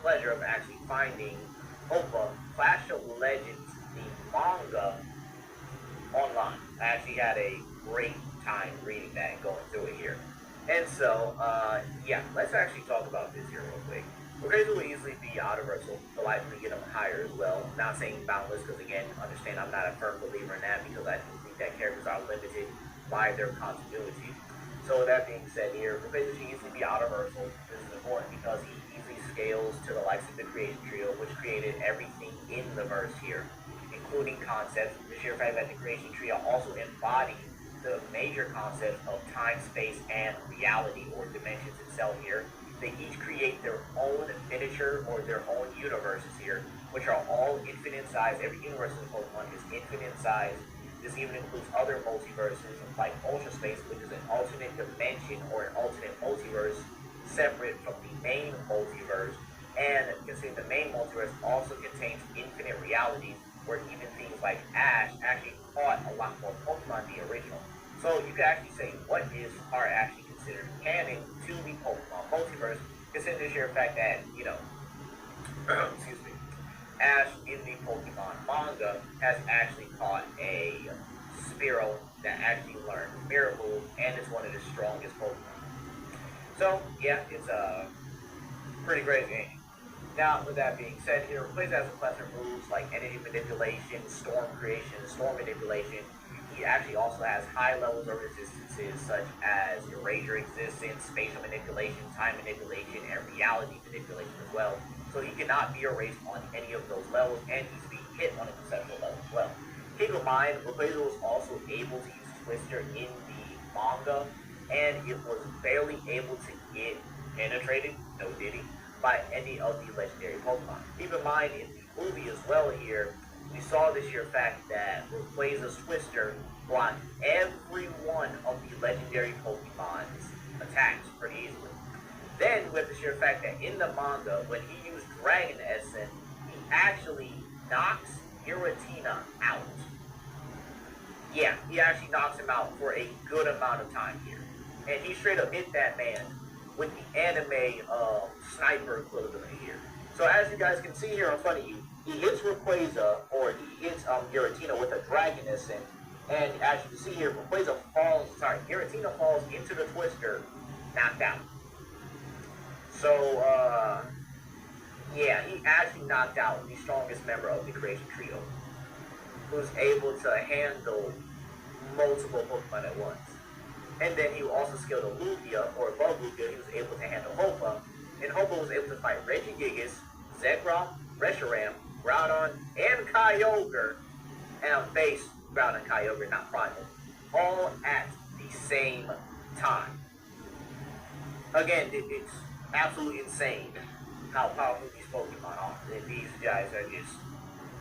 pleasure of actually finding Opa Clash of Legends, the manga, online. I actually had a great time reading that and going through it here. And so, yeah, let's actually talk about this here real quick. Grades will easily be universal, but likely get them higher as well. Not saying boundless, because again, understand I'm not a firm believer in that because I do think that characters are limited by their continuity. So with that being said here, grades should easily be universal. This is important because he easily scales to the likes of the creation trio, which created everything in the verse here, including concepts. The sheer fact that the creation trio also embodies the major concepts of time, space, and reality or dimensions itself here. They each create their own miniature or their own universes here, which are all infinite size. Every universe in Pokemon is infinite size. This even includes other multiverses like Ultra Space, which is an alternate dimension or an alternate multiverse separate from the main multiverse. And considering the main multiverse also contains infinite realities, where even things like Ash actually caught a lot more Pokemon than the original. So you could actually say what is are actually considered canon to the Pokemon multiverse, considering the sheer fact that, excuse me, Ash in the Pokemon manga has actually caught a Spearow that actually learned Mirror Move, and it's one of the strongest Pokemon. So yeah, it's a pretty great game. Now, with that being said, here it plays as a plethora of moves like energy manipulation, storm creation, storm manipulation. He actually also has high levels of resistances such as erasure existence, spatial manipulation, time manipulation, and reality manipulation as well. So he cannot be erased on any of those levels, and he's being hit on a conceptual level as well. Keep in mind, Rayquaza was also able to use Twister in the manga, and it was barely able to get penetrated, no diddy, by any of the legendary Pokemon. Keep in mind, in the movie as well here, we saw this sheer fact that Rayquaza's Twister blocked every one of the legendary Pokemon's attacks pretty easily. Then, with the sheer fact that in the manga, when he used Dragon Essence, he actually knocks Giratina out. Yeah, he actually knocks him out for a good amount of time here. And he straight up hit that man with the anime sniper equivalent here. So as you guys can see here in front of you, he hits Rayquaza, or he hits Giratina with a Dragon Essence, and as you can see here, Giratina falls into the Twister, knocked out. So, yeah, he actually knocked out the strongest member of the Creation Trio, who's able to handle multiple Pokemon at once. And then he also scaled a Lugia, or above Lugia, he was able to handle Hopa. And Hopa was able to fight Regigigas, Zekrom, Reshiram, Groudon, and Kyogre, and face Groudon and Kyogre, not Primal, all at the same time. Again, it's absolutely insane how powerful these Pokemon are. These guys are just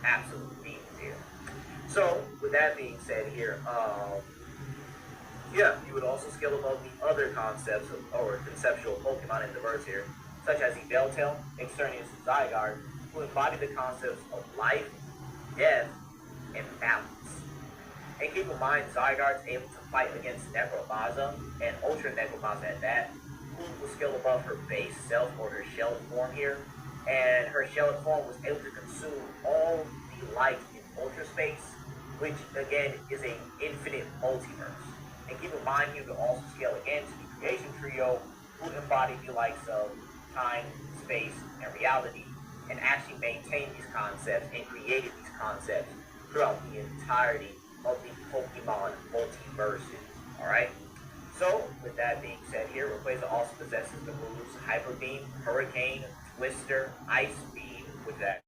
absolute demons here. So, with that being said here, yeah, you would also scale above the other concepts or conceptual Pokemon in the verse here, such as the Beltail, Externius, and Zygarde, who embody the concepts of life, death, and balance. And keep in mind, Zygarde's able to fight against Necromazza, and Ultra Necromazza at that, who will scale above her base self or her shell form here. And her shell form was able to consume all the light in Ultra Space, which again is an infinite multiverse. And keep in mind, you can also scale again to the Creation Trio, who embody the likes of time, space, and reality, and actually maintain these concepts and created these concepts throughout the entirety of the Pokemon multiverses. Alright? So, with that being said here, Rayquaza also possesses the moves Hyper Beam, Hurricane, Twister, Ice Beam, with that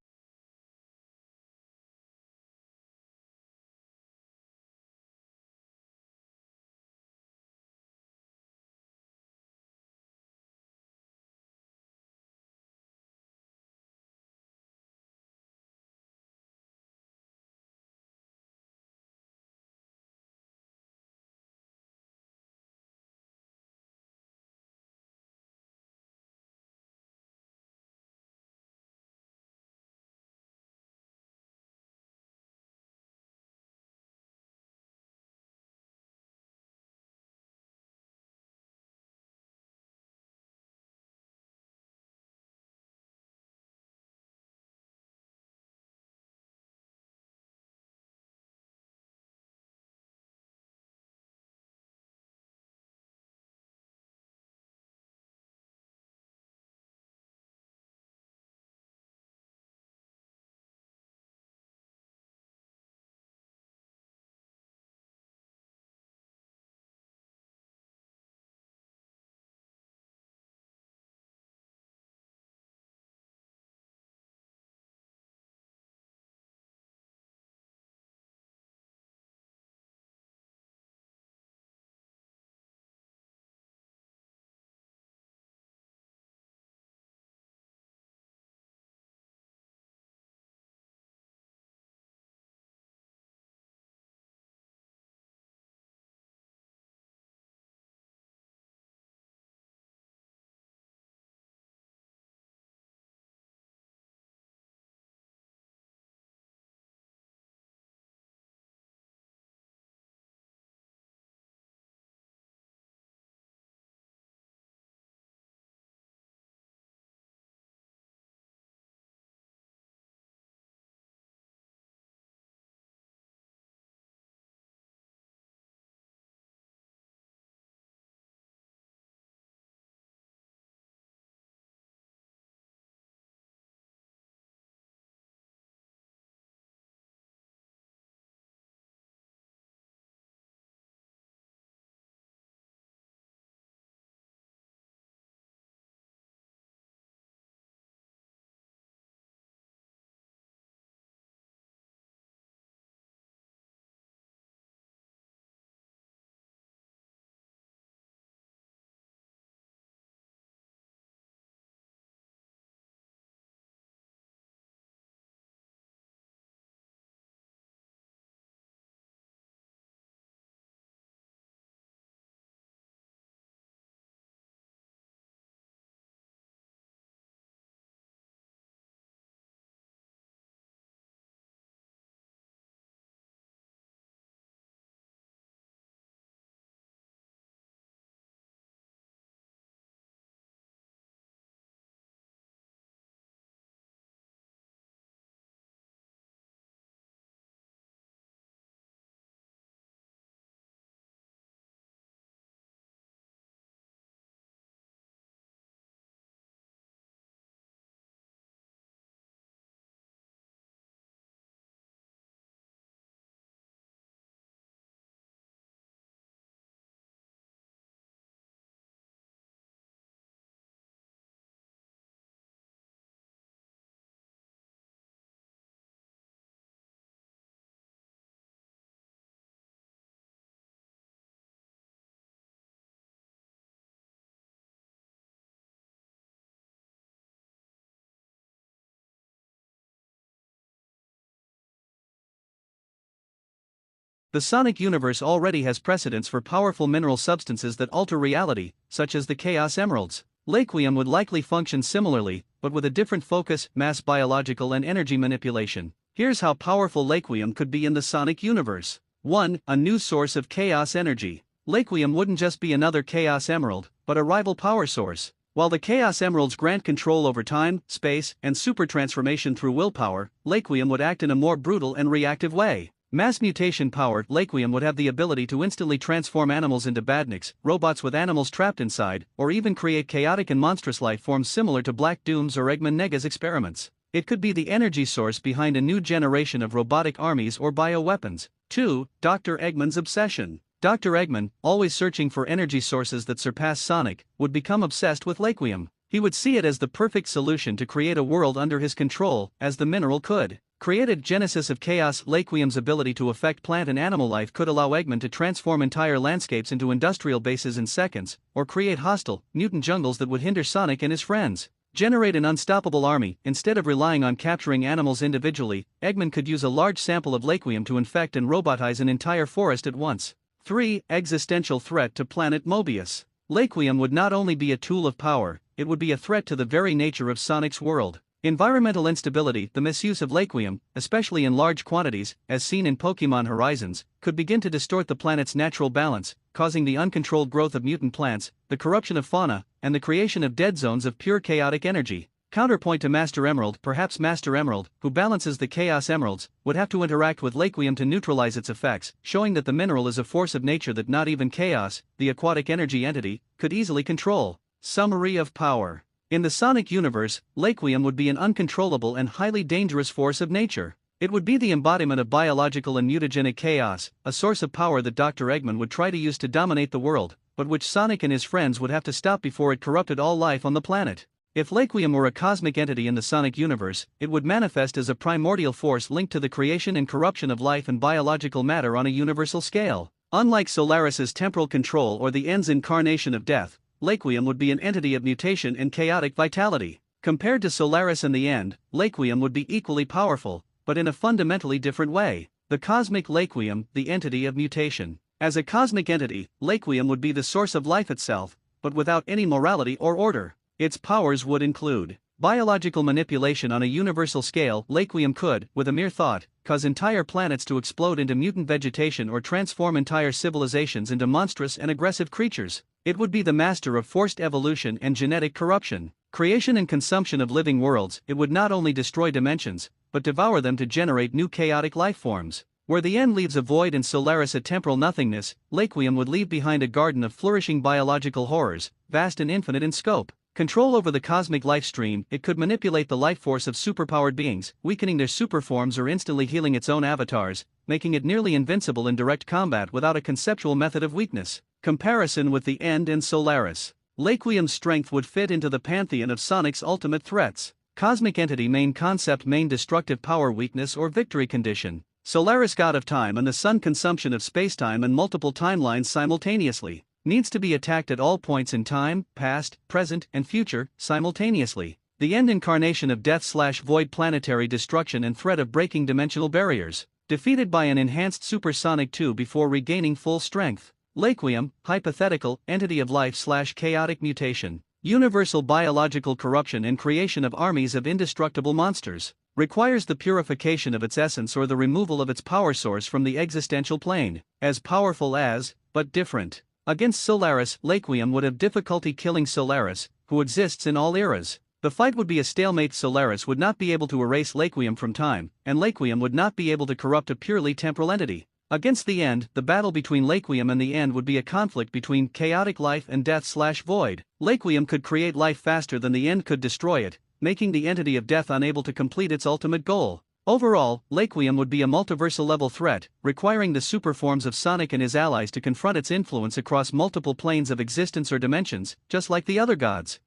The Sonic universe already has precedents for powerful mineral substances that alter reality, such as the Chaos Emeralds. Laqueum would likely function similarly, but with a different focus: mass biological and energy manipulation. Here's how powerful Laqueum could be in the Sonic universe. 1. A new source of chaos energy. Laqueum wouldn't just be another Chaos Emerald, but a rival power source. While the Chaos Emeralds grant control over time, space, and super transformation through willpower, Laqueum would act in a more brutal and reactive way. Mass mutation power. Laqueum would have the ability to instantly transform animals into badniks, robots with animals trapped inside, or even create chaotic and monstrous life forms similar to Black Doom's or Eggman Nega's experiments. It could be the energy source behind a new generation of robotic armies or bioweapons. 2. Dr. Eggman's obsession. Dr. Eggman, always searching for energy sources that surpass Sonic, would become obsessed with Laqueum. He would see it as the perfect solution to create a world under his control, as the mineral could create a genesis of chaos. Laqueum's ability to affect plant and animal life could allow Eggman to transform entire landscapes into industrial bases in seconds, or create hostile, mutant jungles that would hinder Sonic and his friends. Generate an unstoppable army. Instead of relying on capturing animals individually, Eggman could use a large sample of Laqueum to infect and robotize an entire forest at once. 3. Existential threat to Planet Mobius. Laqueum would not only be a tool of power, it would be a threat to the very nature of Sonic's world. Environmental instability. The misuse of Laqueum, especially in large quantities, as seen in Pokemon Horizons, could begin to distort the planet's natural balance, causing the uncontrolled growth of mutant plants, the corruption of fauna, and the creation of dead zones of pure chaotic energy. Counterpoint to Master Emerald. Perhaps Master Emerald, who balances the Chaos Emeralds, would have to interact with Laqueum to neutralize its effects, showing that the mineral is a force of nature that not even Chaos, the aquatic energy entity, could easily control. Summary of power. In the Sonic universe, Laqueum would be an uncontrollable and highly dangerous force of nature. It would be the embodiment of biological and mutagenic chaos, a source of power that Dr. Eggman would try to use to dominate the world, but which Sonic and his friends would have to stop before it corrupted all life on the planet. If Laqueum were a cosmic entity in the Sonic universe, it would manifest as a primordial force linked to the creation and corruption of life and biological matter on a universal scale. Unlike Solaris's temporal control or the End's incarnation of death, Laqueum would be an entity of mutation and chaotic vitality. Compared to Solaris and the End, Laqueum would be equally powerful, but in a fundamentally different way. The cosmic Laqueum, the entity of mutation. As a cosmic entity, Laqueum would be the source of life itself, but without any morality or order. Its powers would include biological manipulation on a universal scale. Laqueum could, with a mere thought, cause entire planets to explode into mutant vegetation or transform entire civilizations into monstrous and aggressive creatures. It would be the master of forced evolution and genetic corruption. Creation and consumption of living worlds. It would not only destroy dimensions, but devour them to generate new chaotic life forms. Where the End leaves a void and Solaris a temporal nothingness, Laqueum would leave behind a garden of flourishing biological horrors, vast and infinite in scope. Control over the cosmic life stream. It could manipulate the life force of superpowered beings, weakening their superforms or instantly healing its own avatars, making it nearly invincible in direct combat without a conceptual method of weakness. Comparison with the End and Solaris. Laqueum's strength would fit into the pantheon of Sonic's ultimate threats. Cosmic entity. Main concept. Main destructive power. Weakness or victory condition. Solaris, god of time and the sun. Consumption of spacetime and multiple timelines simultaneously. Needs to be attacked at all points in time, past, present, and future, simultaneously. The End incarnation of death/void. Planetary destruction and threat of breaking dimensional barriers. Defeated by an enhanced Supersonic 2 before regaining full strength. Laqueum, hypothetical, entity of life/chaotic mutation. Universal biological corruption and creation of armies of indestructible monsters. Requires the purification of its essence or the removal of its power source from the existential plane. As powerful as, but different. Against Solaris, Laqueum would have difficulty killing Solaris, who exists in all eras. The fight would be a stalemate. Solaris would not be able to erase Laqueum from time, and Laqueum would not be able to corrupt a purely temporal entity. Against the End, the battle between Laqueum and the End would be a conflict between chaotic life and death/void. Laqueum could create life faster than the End could destroy it, making the entity of death unable to complete its ultimate goal. Overall, Laqueum would be a multiversal-level threat, requiring the superforms of Sonic and his allies to confront its influence across multiple planes of existence or dimensions, just like the other gods.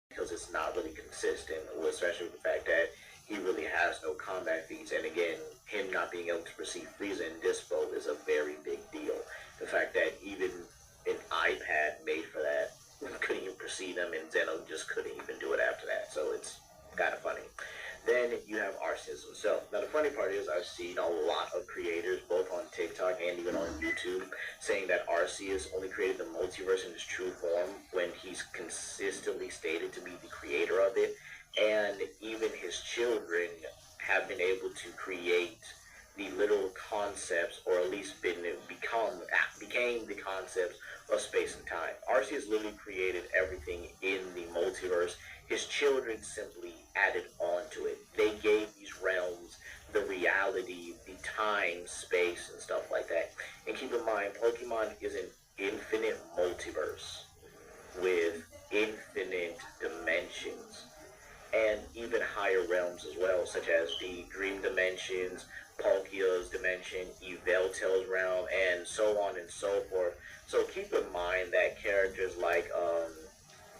Because it's not really consistent, especially with the fact that he really has no combat feats, and again, him not being able to perceive Frieza and Dispo is a very big deal. The fact that even an iPad made for that couldn't even perceive them, and Zeno just couldn't even do it after that, so it's kind of funny. Then you have Arceus himself. Now the funny part is I've seen a lot of creators, both on TikTok and even on YouTube, saying that Arceus only created the multiverse in its true form when he's consistently stated to be the creator of it. And even his children have been able to create the literal concepts, or at least became the concepts of space and time. Arceus literally created everything in the multiverse. His children simply added on to it. They gave these realms the reality, the time, space, and stuff like that. And keep in mind, Pokemon is an infinite multiverse with infinite dimensions and even higher realms as well, such as the Dream Dimensions, Palkia's dimension, Yveltal's realm, and so on and so forth. So keep in mind that characters like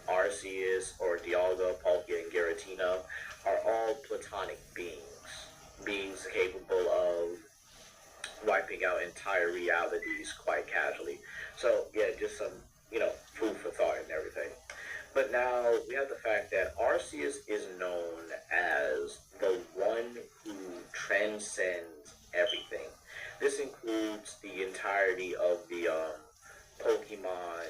Arceus or Dialga, Palkia, and Giratina are all platonic beings capable of wiping out entire realities quite casually. So yeah, just some, food for thought and everything. But now we have the fact that Arceus is known as the one who transcends everything. This includes the entirety of the Pokemon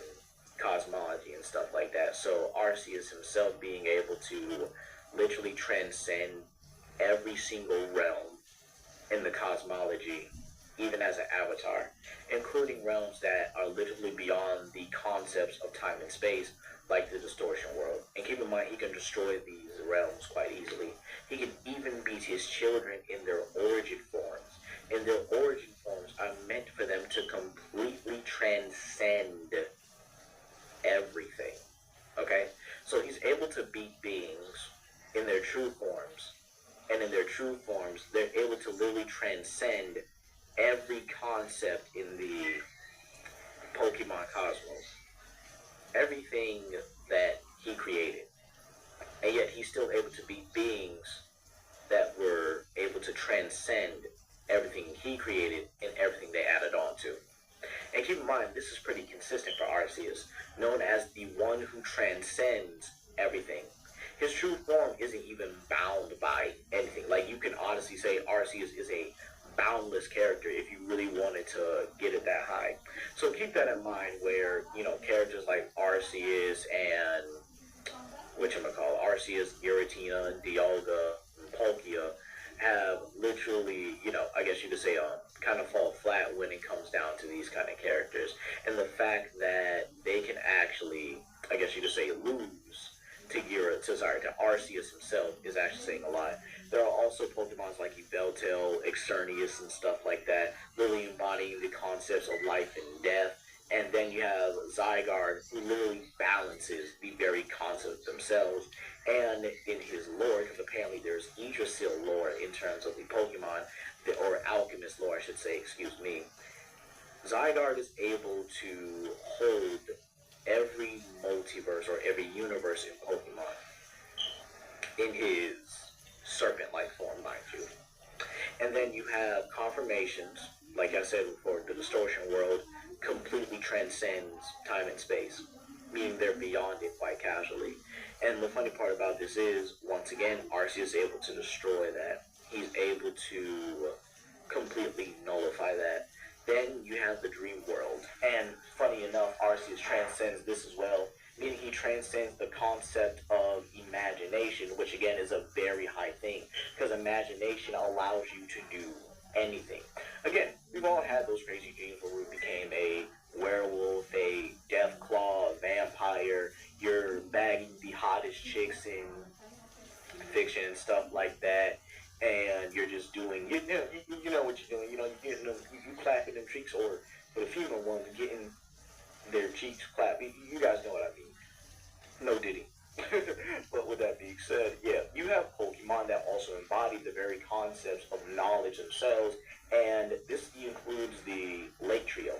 cosmology and stuff like that. So Arceus himself being able to literally transcend every single realm in the cosmology, even as an avatar, including realms that are literally beyond the concepts of time and space, like the distortion world. And keep in mind, he can destroy these realms quite easily. He can even beat his children in their origin forms. And their origin forms are meant for them to completely transcend everything. Okay? So he's able to beat beings in their true forms. And in their true forms, they're able to literally transcend every concept in the Pokemon cosmos. Everything that he created. And yet he's still able to beat beings that were able to transcend everything he created and everything they added on to. And keep in mind, this is pretty consistent for Arceus, known as the one who transcends everything. His true form isn't even bound by anything. Like, you can honestly say Arceus is a boundless character if you really wanted to get it that high. So keep that in mind where, characters like Arceus and Arceus, Giratina, Dialga, and Palkia have literally, I guess you could say, kind of fall flat when it comes down to these kind of characters. And the fact that they can actually, I guess you could say, lose to Arceus himself is actually saying a lot. There are also Pokemons like Yveltal, Xerneas, and stuff like that, literally embodying the concepts of life and death. And then you have Zygarde, who literally balances the very concepts themselves. And in his lore, because apparently there's Yggdrasil lore in terms of the Pokemon, or Alchemist lore, I should say, Zygarde is able to hold every multiverse or every universe in Pokemon in his serpent-like form, mind you. And then you have confirmations, like I said before, the distortion world completely transcends time and space, meaning they're beyond it quite casually. And the funny part about this is, once again, Arceus is able to destroy that. He's able to completely nullify that. Then you have the dream world. And funny enough, Arceus transcends this as well, meaning he transcends the concept of imagination, which again is a very high thing, because imagination allows you to do anything. Again, we've all had those crazy dreams where we became a werewolf, a deathclaw, a vampire, you're bagging the hottest chicks in fiction and stuff like that, and you're just doing, you know what you're doing, you clapping them cheeks, or for the female ones, getting their cheeks clapped. You guys know what I mean. No diddy. But with that being said, yeah, you have Pokemon that also embody the very concepts of knowledge themselves, and this includes the Lake Trio.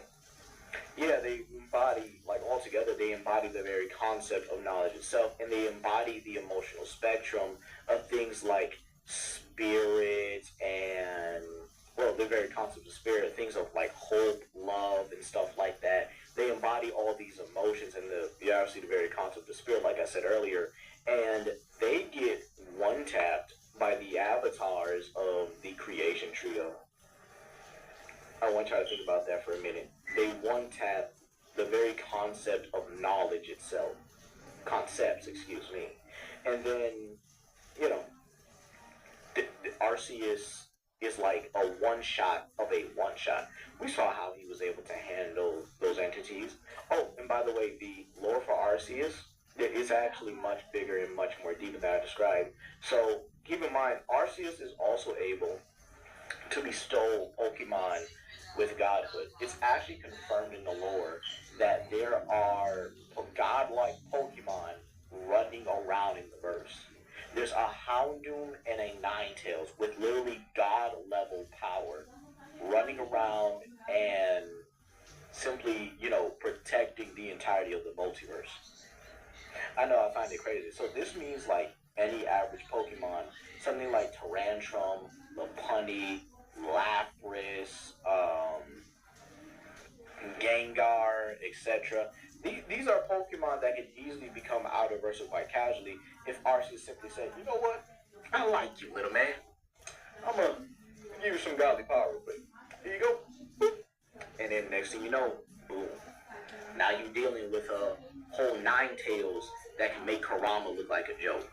Yeah, they embody, altogether, they embody the very concept of knowledge itself, and they embody the emotional spectrum of things like spirit and, the very concept of spirit, things of hope, love, and stuff like that. They embody all these emotions and obviously the very concept of spirit, like I said earlier, and they get one-tapped by the avatars of the creation trio. I want y'all to think about that for a minute. They one tap the very concept of knowledge itself. Concepts, excuse me. And then, you know, Arceus is like a one shot of a one shot. We saw how he was able to handle those entities. Oh, and by the way, the lore for Arceus is actually much bigger and much more deeper than I described. So keep in mind, Arceus is also able to bestow Pokemon with godhood. It's actually confirmed in the lore that there are godlike Pokemon running around in the verse. There's a Houndoom and a Ninetales with literally god level power running around and simply, protecting the entirety of the multiverse. I know, I find it crazy. So this means like any average Pokemon, something like Tyrantrum, Lopunny, Lapras, Gengar, etc. These are Pokemon that could easily become out of versa quite casually if Arceus simply said, you know what? I like you, little man. I'm going to give you some godly power real quick. Here you go. Boop. And then next thing you know, boom. Now you're dealing with a whole Ninetales that can make Kurama look like a joke.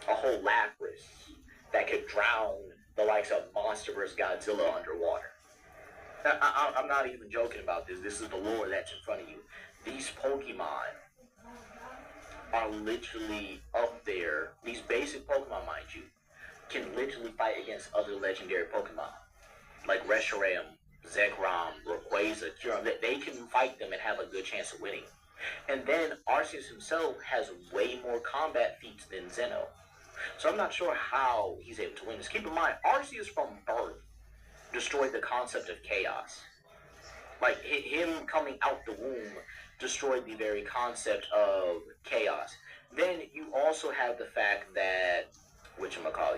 A whole Lapras that could drown the likes of Monster vs. Godzilla underwater. I'm not even joking about this. This is the lore that's in front of you. These Pokemon are literally up there. These basic Pokemon, mind you, can literally fight against other legendary Pokemon. Like Reshiram, Zekrom, Rayquaza, Kyurem. They can fight them and have a good chance of winning. And then Arceus himself has way more combat feats than Zeno. So I'm not sure how he's able to win this. Keep in mind, Arceus from birth destroyed the concept of chaos. Like, him coming out the womb destroyed the very concept of chaos. Then you also have the fact that,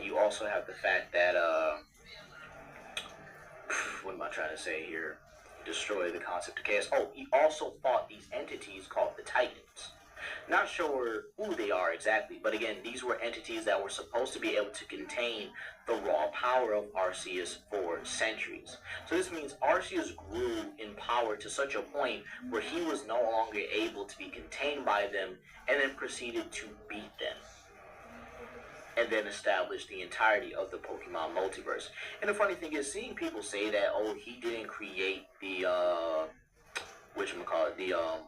you also have the fact that, what am I trying to say here? Destroy the concept of chaos. Oh, he also fought these entities called the Titans. Not sure who they are exactly, but again, these were entities that were supposed to be able to contain the raw power of Arceus for centuries. So this means Arceus grew in power to such a point where he was no longer able to be contained by them and then proceeded to beat them. And then establish the entirety of the Pokemon multiverse. And the funny thing is, seeing people say that, oh, he didn't create the,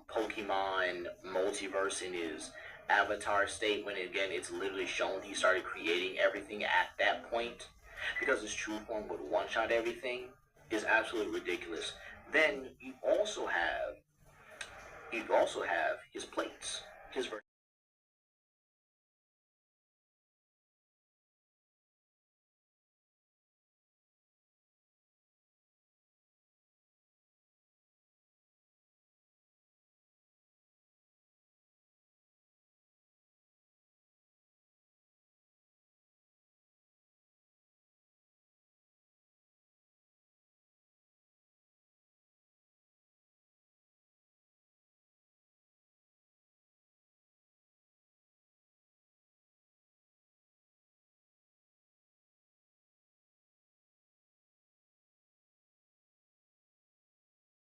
Pokemon multiverse in his avatar state, when again, it's literally shown he started creating everything at that point, because his true form would one-shot everything, is absolutely ridiculous. Then you also have his plates, his